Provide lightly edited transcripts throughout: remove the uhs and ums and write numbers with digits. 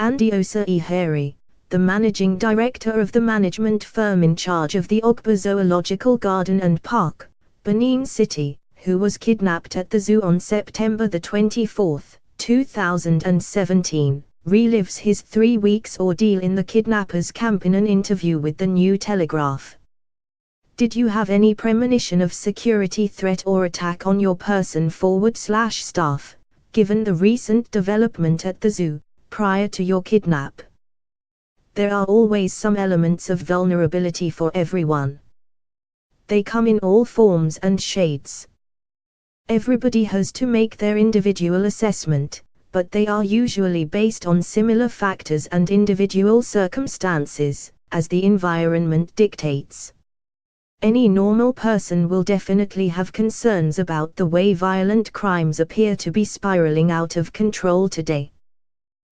Andiosa Iheri, the managing director of the management firm in charge of the Ogba Zoological Garden and Park, Benin City, who was kidnapped at the zoo on September 24, 2017, relives his 3 weeks ordeal in the kidnappers' camp in an interview with the New Telegraph. Did you have any premonition of security threat or attack on your person/staff, given the recent development at the zoo, prior to your kidnap? There are always some elements of vulnerability for everyone. They come in all forms and shades. Everybody has to make their individual assessment, but they are usually based on similar factors and individual circumstances, as the environment dictates. Any normal person will definitely have concerns about the way violent crimes appear to be spiraling out of control today.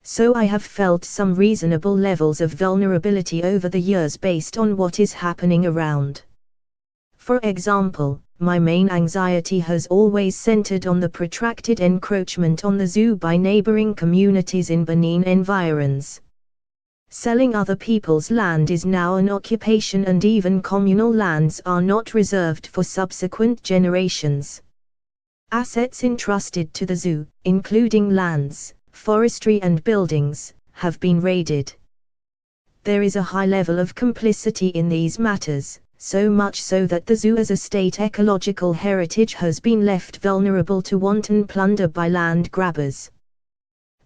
So I have felt some reasonable levels of vulnerability over the years based on what is happening around. For example, my main anxiety has always centered on the protracted encroachment on the zoo by neighboring communities in Benin environs. Selling other people's land is now an occupation, and even communal lands are not reserved for subsequent generations. Assets entrusted to the zoo, including lands, forestry and buildings, have been raided. There is a high level of complicity in these matters, so much so that the zoo as a state ecological heritage has been left vulnerable to wanton plunder by land grabbers.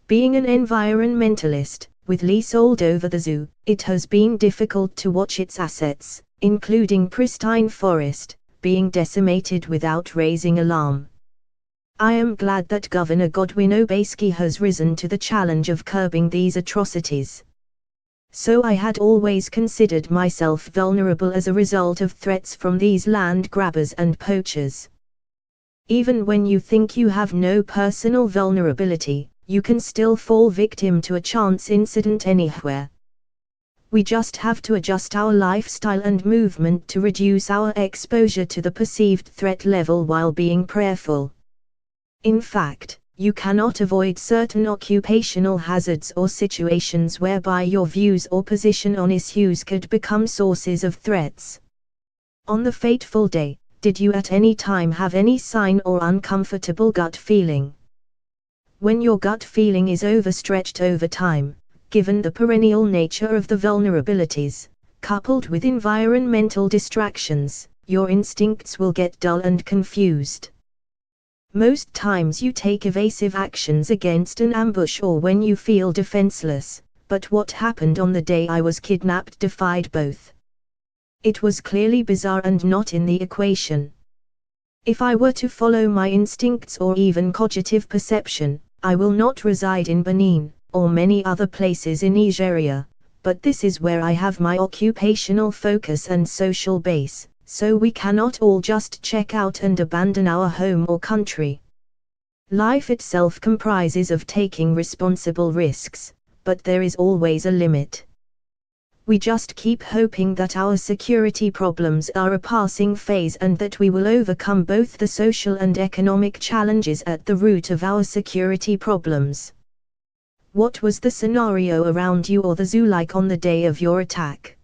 Being an environmentalist, with leasehold over the zoo, it has been difficult to watch its assets, including pristine forest, being decimated without raising alarm. I am glad that Governor Godwin Obaseki has risen to the challenge of curbing these atrocities. So I had always considered myself vulnerable as a result of threats from these land grabbers and poachers. Even when you think you have no personal vulnerability, you can still fall victim to a chance incident anywhere. We just have to adjust our lifestyle and movement to reduce our exposure to the perceived threat level while being prayerful. In fact, you cannot avoid certain occupational hazards or situations whereby your views or position on issues could become sources of threats. On the fateful day, did you at any time have any sign or uncomfortable gut feeling? When your gut feeling is overstretched over time, given the perennial nature of the vulnerabilities, coupled with environmental distractions, your instincts will get dull and confused. Most times you take evasive actions against an ambush or when you feel defenseless, but what happened on the day I was kidnapped defied both. It was clearly bizarre and not in the equation. If I were to follow my instincts or even cognitive perception, I will not reside in Benin, or many other places in Nigeria, but this is where I have my occupational focus and social base. So we cannot all just check out and abandon our home or country. Life itself comprises of taking responsible risks, but there is always a limit. We just keep hoping that our security problems are a passing phase and that we will overcome both the social and economic challenges at the root of our security problems. What was the scenario around you or the zoo like on the day of your attack?